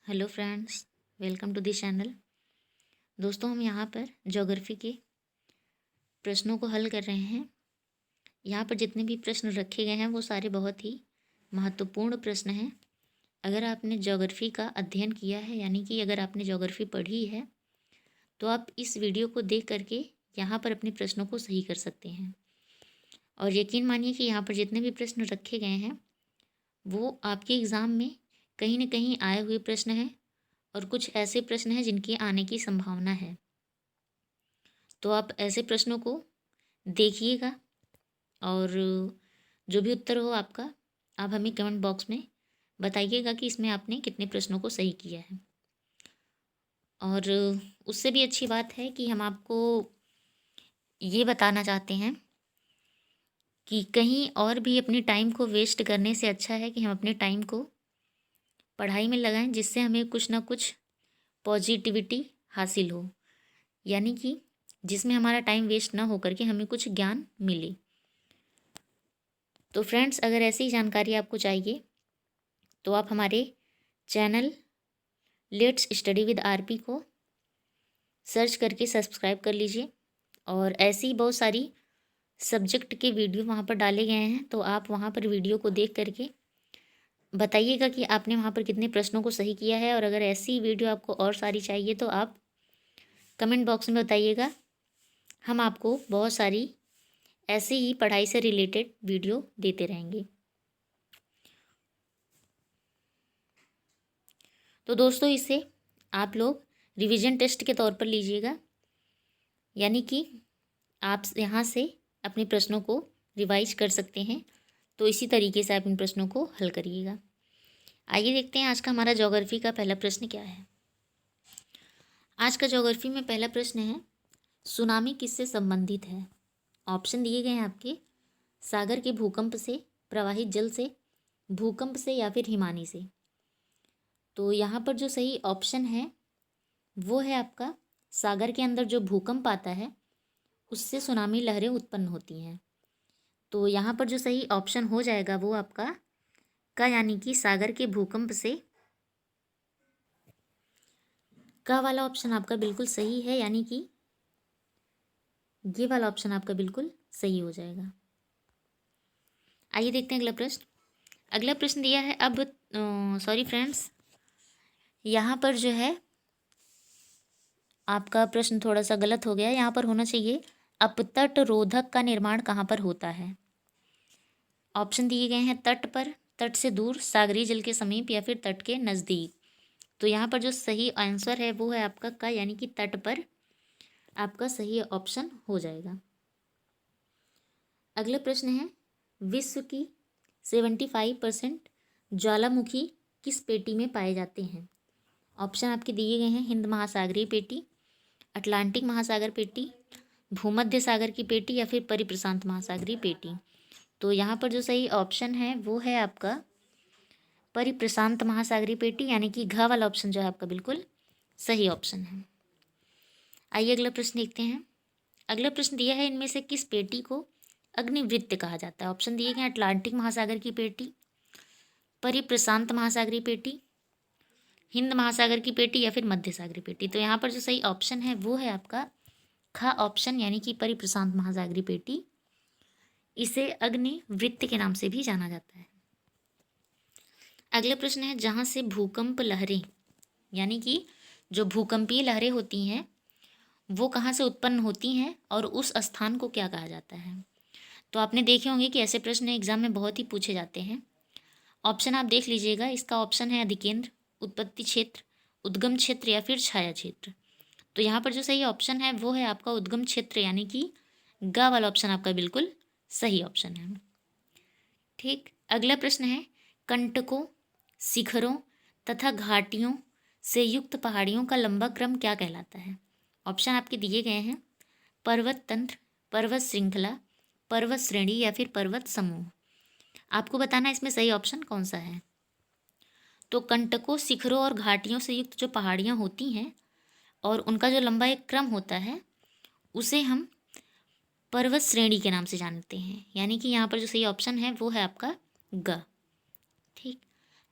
Hello friends, welcome to this channel. दोस्तों, हम यहाँ पर ज्योग्राफी के प्रश्नों को हल कर रहे हैं। यहाँ पर जितने भी प्रश्न रखे गए हैं वो सारे बहुत ही महत्वपूर्ण प्रश्न हैं। अगर आपने ज्योग्राफी का अध्ययन किया है, यानी कि अगर आपने ज्योग्राफी पढ़ी है, तो आप इस वीडियो को देख करके यहाँ पर अपने प्रश्नों को सही कर सकते हैं। और यकीन मानिए कि यहाँ पर जितने भी प्रश्न रखे गए हैं वो आपके एग्ज़ाम में कहीं ना कहीं आए हुए प्रश्न हैं, और कुछ ऐसे प्रश्न हैं जिनके आने की संभावना है। तो आप ऐसे प्रश्नों को देखिएगा, और जो भी उत्तर हो आपका, आप हमें कमेंट बॉक्स में बताइएगा कि इसमें आपने कितने प्रश्नों को सही किया है। और उससे भी अच्छी बात है कि हम आपको ये बताना चाहते हैं कि कहीं और भी अपनी टाइम को वेस्ट करने से अच्छा है कि हम अपने टाइम को पढ़ाई में लगाएं, जिससे हमें कुछ ना कुछ पॉजिटिविटी हासिल हो, यानी कि जिसमें हमारा टाइम वेस्ट ना हो करके हमें कुछ ज्ञान मिले। तो फ्रेंड्स, अगर ऐसी जानकारी आपको चाहिए तो आप हमारे channel let's study with RP को सर्च करके सब्सक्राइब कर लीजिए। और ऐसी बहुत सारी सब्जेक्ट के वीडियो वहाँ पर डाले गए हैं, तो आप वहाँ पर वीडियो को देख करके बताइएगा कि आपने वहाँ पर कितने प्रश्नों को सही किया है। और अगर ऐसी वीडियो आपको और सारी चाहिए तो आप कमेंट बॉक्स में बताइएगा, हम आपको बहुत सारी ऐसे ही पढ़ाई से रिलेटेड वीडियो देते रहेंगे। तो दोस्तों, इसे आप लोग रिवीजन टेस्ट के तौर पर लीजिएगा, यानी कि आप यहाँ से अपने प्रश्नों को रिवाइज कर सकते हैं। तो इसी तरीके से आप इन प्रश्नों को हल करिएगा। आइए देखते हैं आज का हमारा ज्योग्राफी का पहला प्रश्न क्या है। आज का ज्योग्राफी में पहला प्रश्न है, सुनामी किससे संबंधित है। ऑप्शन दिए गए हैं आपके, सागर के भूकंप से, प्रवाहित जल से, भूकंप से, या फिर हिमानी से। तो यहाँ पर जो सही ऑप्शन है वो है आपका, सागर के अंदर जो भूकंप आता है उससे सुनामी लहरें उत्पन्न होती हैं। तो यहाँ पर जो सही ऑप्शन हो जाएगा वो आपका का, यानी कि सागर के भूकंप से, का वाला ऑप्शन आपका बिल्कुल सही है, यानी कि ये वाला ऑप्शन आपका बिल्कुल सही हो जाएगा। आइए देखते हैं अगला प्रश्न। अगला प्रश्न दिया है, अब सॉरी फ्रेंड्स, यहाँ पर जो है आपका प्रश्न थोड़ा सा गलत हो गया। यहाँ पर होना चाहिए, अपतट रोधक का निर्माण कहाँ पर होता है। ऑप्शन दिए गए हैं, तट पर, तट से दूर, सागरीय जल के समीप, या फिर तट के नज़दीक। तो यहाँ पर जो सही आंसर है वो है आपका का, यानी कि तट पर आपका सही ऑप्शन हो जाएगा। अगला प्रश्न है, विश्व की 75% ज्वालामुखी किस पेटी में पाए जाते हैं। ऑप्शन आपके दिए गए हैं, हिंद महासागरीय पेटी, अटलांटिक महासागर पेटी, भूमध्य सागर की पेटी, या फिर परिप्रशांत महासागरीय पेटी। तो यहाँ पर जो सही ऑप्शन है वो है आपका परिप्रशांत महासागरीय पेटी, यानी कि घ वाला ऑप्शन जो है आपका बिल्कुल सही ऑप्शन है। आइए अगला प्रश्न देखते हैं। अगला प्रश्न दिया है, इनमें से किस पेटी को अग्निवृत्त कहा जाता है। ऑप्शन दिए गए हैं, अटलांटिक महासागर की पेटी, परिप्रशांत महासागरीय पेटी, हिंद महासागर की पेटी, या फिर मध्य सागरीय पेटी। तो यहाँ पर जो सही ऑप्शन है वो है आपका ख ऑप्शन, यानी कि परिप्रशांत महासागरीय पेटी। इसे अग्निवृत्त के नाम से भी जाना जाता है। अगला प्रश्न है, जहाँ से भूकंप लहरें, यानी कि जो भूकंपीय लहरें होती हैं वो कहाँ से उत्पन्न होती हैं और उस स्थान को क्या कहा जाता है। तो आपने देखे होंगे कि ऐसे प्रश्न एग्जाम में बहुत ही पूछे जाते हैं। ऑप्शन आप देख लीजिएगा। इसका ऑप्शन है अधिकेंद्र, उत्पत्ति क्षेत्र, उद्गम क्षेत्र, या फिर छाया क्षेत्र। तो यहाँ पर जो सही ऑप्शन है वो है आपका उद्गम क्षेत्र, यानी कि ग वाला ऑप्शन आपका बिल्कुल सही ऑप्शन है। ठीक, अगला प्रश्न है, कंटकों, शिखरों तथा घाटियों से युक्त पहाड़ियों का लंबा क्रम क्या कहलाता है। ऑप्शन आपके दिए गए हैं, पर्वत तंत्र, पर्वत श्रृंखला, पर्वत श्रेणी, या फिर पर्वत समूह। आपको बताना इसमें सही ऑप्शन कौन सा है। तो कंटकों, शिखरों और घाटियों से युक्त जो पहाड़ियाँ होती हैं और उनका जो लंबा एक क्रम होता है उसे हम पर्वत श्रेणी के नाम से जानते हैं, यानी कि यहाँ पर जो सही ऑप्शन है वो है आपका ग। ठीक,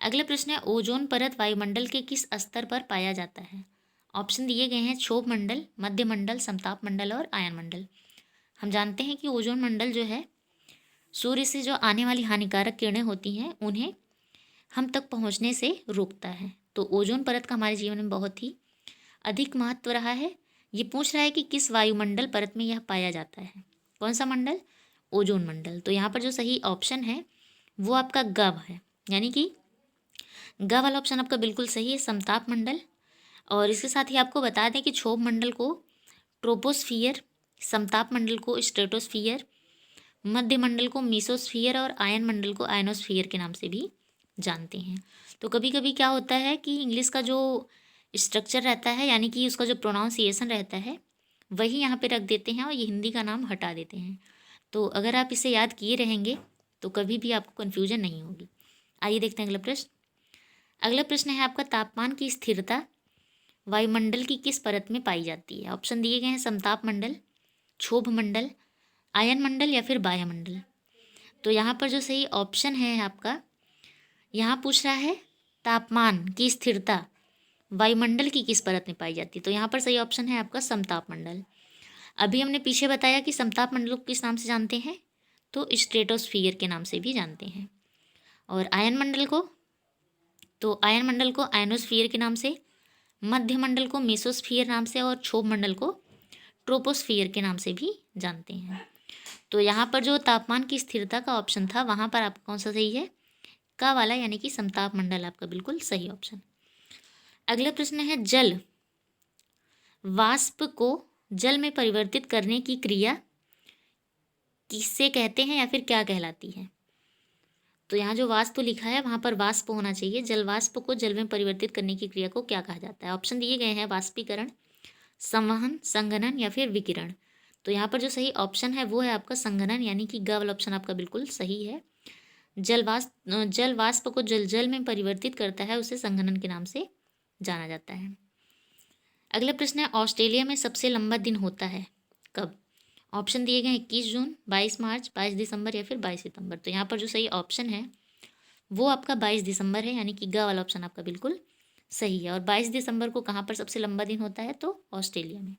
अगला प्रश्न है ओजोन परत वायुमंडल के किस स्तर पर पाया जाता है। ऑप्शन दिए गए हैं क्षोभ मंडल, मध्य मंडल, समताप मंडल और आयन मंडल। हम जानते हैं कि ओजोन मंडल जो है सूर्य से जो आने वाली हानिकारक किरणें होती हैं उन्हें हम तक पहुंचने से रोकता है। तो ओजोन परत का हमारे जीवन में बहुत ही अधिक महत्व रहा है। ये पूछ रहा है कि किस वायुमंडल परत में यह पाया जाता है। कौन सा मंडल? ओजोन मंडल। तो यहाँ पर जो सही ऑप्शन है वो आपका गव है, यानी कि ग वाला ऑप्शन आपका बिल्कुल सही है, समताप मंडल। और इसके साथ ही आपको बता दें कि क्षोभ मंडल को ट्रोपोस्फियर, समताप मंडल को स्ट्रेटोस्फियर, मध्य मंडल को मीसोस्फियर और आयन मंडल को आयनोस्फियर के नाम से भी जानते हैं। तो कभी कभी क्या होता है कि इंग्लिश का जो स्ट्रक्चर रहता है, यानी कि उसका जो प्रोनाउंसिएशन रहता है, वही यहाँ पे रख देते हैं और ये हिंदी का नाम हटा देते हैं। तो अगर आप इसे याद किए रहेंगे तो कभी भी आपको कन्फ्यूजन नहीं होगी। आइए देखते हैं अगला प्रश्न। अगला प्रश्न है आपका तापमान की स्थिरता वायुमंडल की किस परत में पाई जाती है। ऑप्शन दिए गए हैं समताप मंडल, क्षोभ मंडल, आयन मंडल या फिर वायुमंडल। तो यहाँ पर जो सही ऑप्शन है आपका, यहाँ पूछ रहा है तापमान की स्थिरता वायुमंडल की किस परत में पाई जाती है। तो यहाँ पर सही ऑप्शन है आपका समताप मंडल। अभी हमने पीछे बताया कि समताप मंडल को किस नाम से जानते हैं, तो स्ट्रेटोस्फियर के नाम से भी जानते हैं। और आयन मंडल को, तो आयन मंडल को आयनोस्फियर के नाम से, मध्य मंडल को मेसोस्फियर नाम से और क्षोभ मंडल को ट्रोपोस्फियर के नाम से भी जानते हैं। तो यहाँ पर जो तापमान की स्थिरता का ऑप्शन था वहाँ पर आपका कौन सा सही है, का वाला, यानी कि समताप मंडल आपका बिल्कुल सही ऑप्शन। अगला प्रश्न है जल वाष्प को जल में परिवर्तित करने की क्रिया किससे कहते हैं या फिर क्या कहलाती है। तो यहाँ जो वाष्प लिखा है वहाँ पर वाष्प होना चाहिए। जल वाष्प को जल में परिवर्तित करने की क्रिया को क्या कहा जाता है। ऑप्शन दिए गए हैं वाष्पीकरण, संवहन, संघनन या फिर विकिरण। तो यहाँ पर जो सही ऑप्शन है वो है आपका संघनन, यानी कि ग वाला ऑप्शन आपका बिल्कुल सही है। जल वाष्प को जल में परिवर्तित करता है उसे संघनन के नाम से जाना जाता है। अगला प्रश्न है ऑस्ट्रेलिया में सबसे लंबा दिन होता है कब। ऑप्शन दिए गए हैं 21 जून, 22 मार्च, 22 दिसंबर या फिर 22 सितंबर। तो यहाँ पर जो सही ऑप्शन है वो आपका 22 दिसंबर है, यानी कि ग वाला ऑप्शन आपका बिल्कुल सही है। और 22 दिसंबर को कहाँ पर सबसे लंबा दिन होता है, तो ऑस्ट्रेलिया में।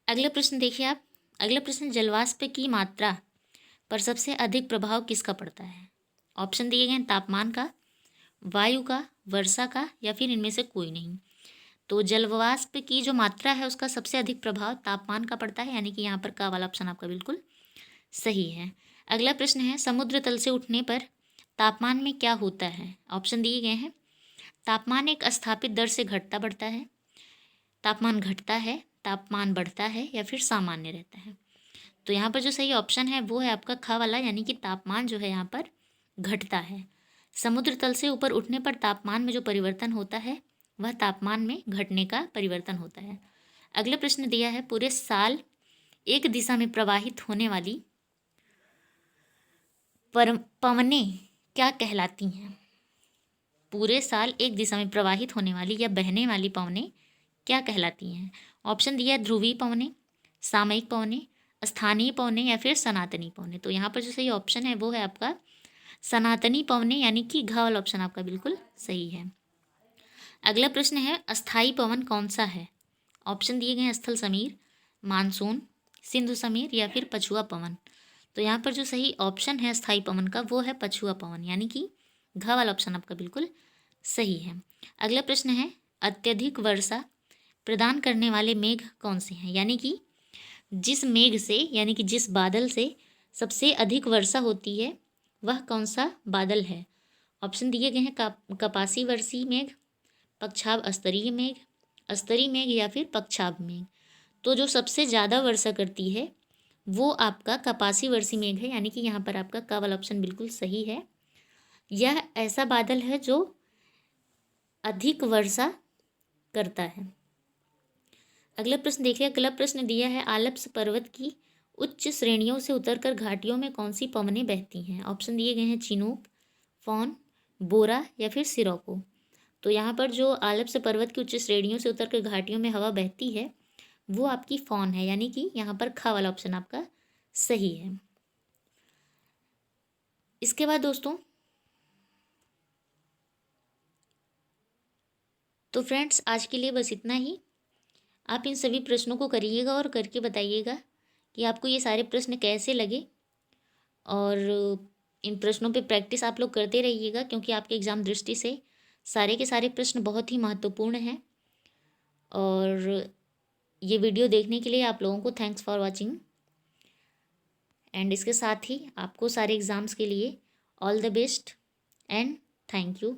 अगला प्रश्न देखिए आप। अगला प्रश्न जलवाष्प की मात्रा पर सबसे अधिक प्रभाव किसका पड़ता है। ऑप्शन दिए गए हैं तापमान का, वायु का, वर्षा का या फिर इनमें से कोई नहीं। तो जलवाष्प की जो मात्रा है उसका सबसे अधिक प्रभाव तापमान का पड़ता है, यानी कि यहाँ पर का वाला ऑप्शन आपका बिल्कुल सही है। अगला प्रश्न है समुद्र तल से उठने पर तापमान में क्या होता है। ऑप्शन दिए गए हैं तापमान एक स्थापित दर से घटता बढ़ता है, तापमान घटता है, तापमान बढ़ता है या फिर सामान्य रहता है। तो यहाँ पर जो सही ऑप्शन है वो है आपका ख वाला, यानी कि तापमान जो है यहाँ पर घटता है। समुद्र तल से ऊपर उठने पर तापमान में जो परिवर्तन होता है वह तापमान में घटने का परिवर्तन होता है। अगला प्रश्न दिया है पूरे साल एक दिशा में प्रवाहित होने वाली पवनें क्या कहलाती हैं। पूरे साल एक दिशा में प्रवाहित होने वाली या बहने वाली पवनें क्या कहलाती हैं। ऑप्शन दिया है ध्रुवीय पवनें, सामयिक पवनें, स्थानीय पवनें या फिर सनातनी पवनें। तो यहाँ पर जो सही ऑप्शन है वो है आपका सनातनी पवनें, यानी कि घ वाला ऑप्शन आपका बिल्कुल सही है। अगला प्रश्न है अस्थाई पवन कौन सा है। ऑप्शन दिए गए हैं स्थल समीर, मानसून, सिंधु समीर या फिर पछुआ पवन। तो यहाँ पर जो सही ऑप्शन है अस्थाई पवन का वो है पछुआ पवन, यानी कि घ वाला ऑप्शन आपका बिल्कुल सही है। अगला प्रश्न है अत्यधिक वर्षा प्रदान करने वाले मेघ कौन से हैं, यानी कि जिस मेघ से, यानी कि जिस बादल से सबसे अधिक वर्षा होती है वह कौन सा बादल है। ऑप्शन दिए गए हैं कपासी वर्षी मेघ, पक्षाभ स्तरीय मेघ, स्तरीय मेघ या फिर पक्षाभ मेघ। तो जो सबसे ज़्यादा वर्षा करती है वो आपका कपासी वर्षी मेघ है, यानी कि यहाँ पर आपका का वाला ऑप्शन बिल्कुल सही है। यह ऐसा बादल है जो अधिक वर्षा करता है। अगला प्रश्न देखिए। अगला प्रश्न दिया है आल्प्स पर्वत की उच्च श्रेणियों से उतरकर घाटियों में कौन सी पवनें बहती हैं। ऑप्शन दिए गए हैं चिनूक, फॉन, बोरा या फिर सिरोको। तो यहाँ पर जो आल्प्स पर्वत की उच्च श्रेणियों से उतरकर घाटियों में हवा बहती है वो आपकी फॉन है, यानी कि यहाँ पर खा वाला ऑप्शन आपका सही है। इसके बाद दोस्तों तो फ्रेंड्स, आज के लिए बस इतना ही। आप इन सभी प्रश्नों को करिएगा और करके बताइएगा कि आपको ये सारे प्रश्न कैसे लगे। और इन प्रश्नों पे प्रैक्टिस आप लोग करते रहिएगा, क्योंकि आपके एग्ज़ाम दृष्टि से सारे के सारे प्रश्न बहुत ही महत्वपूर्ण हैं। और ये वीडियो देखने के लिए आप लोगों को थैंक्स फॉर वॉचिंग। एंड इसके साथ ही आपको सारे एग्ज़ाम्स के लिए all the best and thank you.